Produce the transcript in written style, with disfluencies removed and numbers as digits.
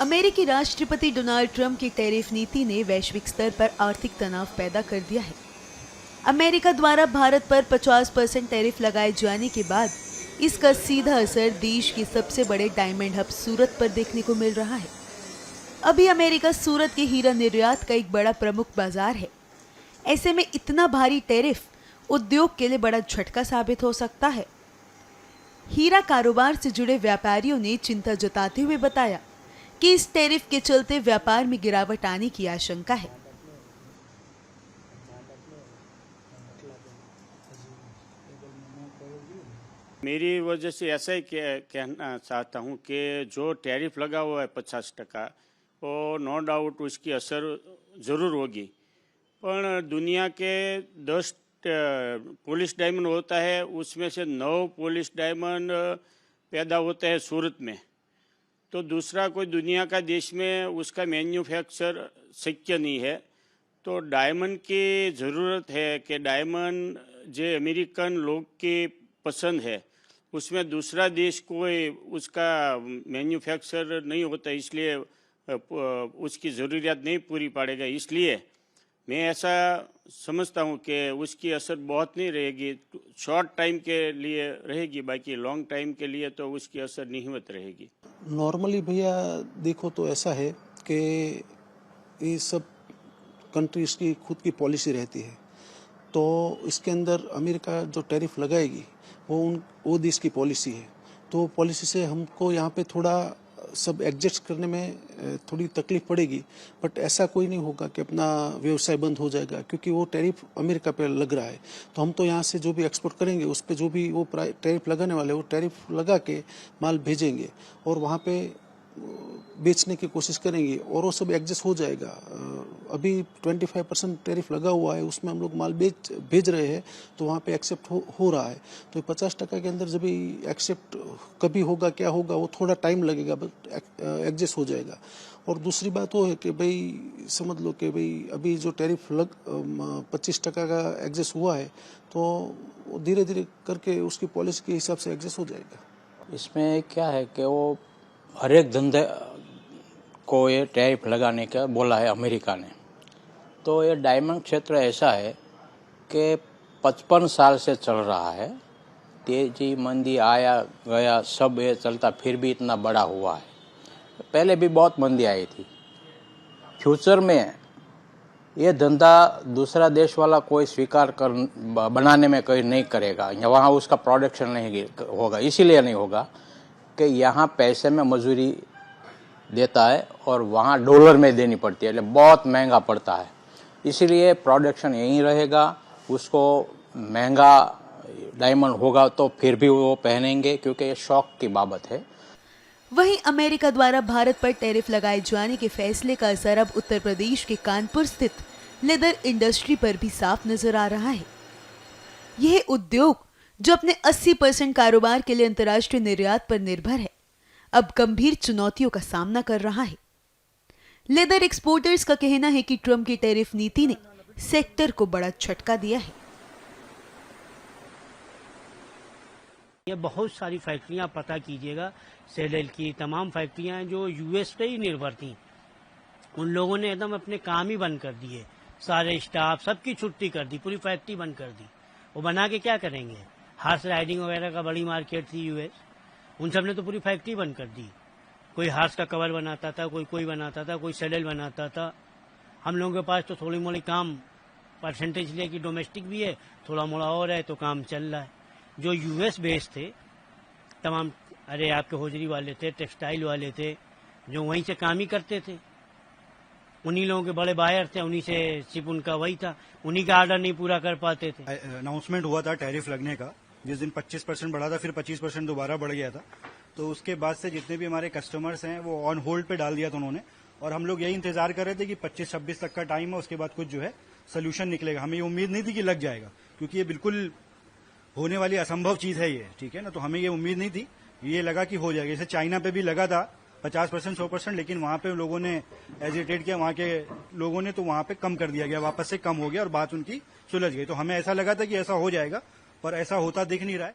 अमेरिकी राष्ट्रपति Donald Trump की टैरिफ नीति ने वैश्विक स्तर पर आर्थिक तनाव पैदा कर दिया है। अमेरिका द्वारा भारत पर 50% टैरिफ लगाए जाने के बाद इसका सीधा असर देश के सबसे बड़े डायमंड हब सूरत पर देखने को मिल रहा है। अभी अमेरिका सूरत के हीरा निर्यात का एक बड़ा प्रमुख बाजार है। ऐसे में इतना भारी टैरिफ उद्योग के लिए बड़ा झटका साबित हो सकता है। हीरा कारोबार से जुड़े व्यापारियों ने चिंता जताते हुए बताया कि इस टैरिफ के चलते व्यापार में गिरावट आने की आशंका है। मेरी वजह से ऐसा ही कहना चाहता हूँ कि जो टैरिफ लगा हुआ है 50%, वो नो डाउट उसकी असर ज़रूर होगी, पर दुनिया के 10 पॉलिश डायमंड होता है, उसमें से 9 पॉलिश डायमंड पैदा होता है सूरत में। तो दूसरा कोई दुनिया का देश में उसका मैन्युफैक्चर शक्य नहीं है। तो डायमंड की ज़रूरत है कि डायमंड जो अमेरिकन लोग की पसंद है, उसमें दूसरा देश कोई उसका मैन्युफैक्चर नहीं होता, इसलिए उसकी ज़रूरियात नहीं पूरी पड़ेगा। इसलिए मैं ऐसा समझता हूँ कि उसकी असर बहुत नहीं रहेगी, शॉर्ट टाइम के लिए रहेगी, बाकी लॉन्ग टाइम के लिए तो उसकी असर नहींवत रहेगी। नॉर्मली भैया देखो तो ऐसा है कि ये सब कंट्रीज़ की खुद की पॉलिसी रहती है, तो इसके अंदर अमेरिका जो टैरिफ लगाएगी वो देश की पॉलिसी है। तो पॉलिसी से हमको यहाँ पे थोड़ा सब एडजस्ट करने में थोड़ी तकलीफ पड़ेगी, बट ऐसा कोई नहीं होगा कि अपना व्यवसाय बंद हो जाएगा, क्योंकि वो टैरिफ अमेरिका पे लग रहा है। तो हम तो यहाँ से जो भी एक्सपोर्ट करेंगे उस पे जो भी वो टैरिफ लगाने वाले वो टैरिफ लगा के माल भेजेंगे और वहाँ पे बेचने की कोशिश करेंगे और वो सब एडजस्ट हो जाएगा। अभी 25% टैरिफ लगा हुआ है, उसमें हम लोग माल भेज रहे हैं, तो वहाँ पे एक्सेप्ट हो रहा है। तो 50% के अंदर जब भी एक्सेप्ट कभी होगा क्या होगा वो थोड़ा टाइम लगेगा, बट एडजस्ट हो जाएगा। और दूसरी बात वो है कि भाई समझ लो कि भाई अभी जो टैरिफ 25% का एडजस्ट हुआ है, तो धीरे धीरे करके उसकी पॉलिसी के हिसाब से एडजस्ट हो जाएगा। इसमें क्या है कि वो हर एक धंधे को ये टैरिफ लगाने का बोला है अमेरिका ने। तो ये डायमंड क्षेत्र ऐसा है कि 55 साल से चल रहा है, तेजी मंदी आया गया सब ये चलता, फिर भी इतना बड़ा हुआ है। पहले भी बहुत मंदी आई थी। फ्यूचर में ये धंधा दूसरा देश वाला कोई स्वीकार कर बनाने में कोई नहीं करेगा, वहाँ उसका प्रोडक्शन नहीं होगा। इसीलिए नहीं होगा कि यहाँ पैसे में मजदूरी देता है और वहाँ डॉलर में देनी पड़ती है, मतलब बहुत महंगा पड़ता है। इसीलिए प्रोडक्शन यहीं रहेगा। उसको महंगा डायमंड होगा तो फिर भी वो पहनेंगे, क्योंकि ये शौक की बाबत है। वहीं अमेरिका द्वारा भारत पर टैरिफ लगाए जाने के फैसले का असर अब उत्तर प्रदेश के कानपुर स्थित लेदर इंडस्ट्री पर भी साफ नजर आ रहा है। यह उद्योग जो अपने 80% कारोबार के लिए अंतर्राष्ट्रीय निर्यात पर निर्भर है, अब गंभीर चुनौतियों का सामना कर रहा है। लेदर एक्सपोर्टर्स का कहना है कि ट्रंप की टैरिफ नीति ने सेक्टर को बड़ा झटका दिया है। ये बहुत सारी फैक्ट्रियां पता कीजिएगा, सेडेल की तमाम फैक्ट्रियां जो यूएस पे ही निर्भर थी, उन लोगों ने एकदम अपने काम ही बंद कर दिए। सारे स्टाफ सबकी छुट्टी कर दी, पूरी फैक्ट्री बंद कर दी। वो बना के क्या करेंगे? हार्स राइडिंग वगैरह का बड़ी मार्केट थी यूएस, उन सब ने तो पूरी फैक्ट्री बंद कर दी। कोई हार्स का कवर बनाता था, कोई बनाता था, कोई सेडल बनाता था। हम लोगों के पास तो थोड़ी मोड़ी काम परसेंटेज लिए कि डोमेस्टिक भी है, थोड़ा मोड़ा और है तो काम चल रहा है। जो यूएस बेस्ड थे तमाम, अरे आपके होजरी वाले थे, टेक्सटाइल वाले थे, जो वहीं से काम ही करते थे, उन्हीं लोगों के बड़े बायर थे, उन्हीं से सिर्फ उनका वही था, उन्हीं का ऑर्डर नहीं पूरा कर पाते थे। अनाउंसमेंट हुआ था टैरिफ लगने का, जिस दिन 25% बढ़ा था, फिर 25% दोबारा बढ़ गया था। तो उसके बाद से जितने भी हमारे कस्टमर्स हैं वो ऑन होल्ड पे डाल दिया था उन्होंने, और हम लोग यही इंतजार कर रहे थे कि 25-26 तक का टाइम है, उसके बाद कुछ जो है सोल्यूशन निकलेगा। हमें ये उम्मीद नहीं थी कि लग जाएगा, क्योंकि ये बिल्कुल होने वाली असंभव चीज है ये, ठीक है ना। तो हमें ये उम्मीद नहीं थी, ये लगा कि हो जाएगा। जैसे चाइना पे भी लगा था 50%, 100%, लेकिन वहां पे लोगों ने एजिटेट किया, वहां के लोगों ने, तो वहां पे कम कर दिया गया, वापस से कम हो गया और बात उनकी सुलझ गई। तो हमें ऐसा लगा था कि ऐसा हो जाएगा, पर ऐसा होता दिख नहीं रहा है।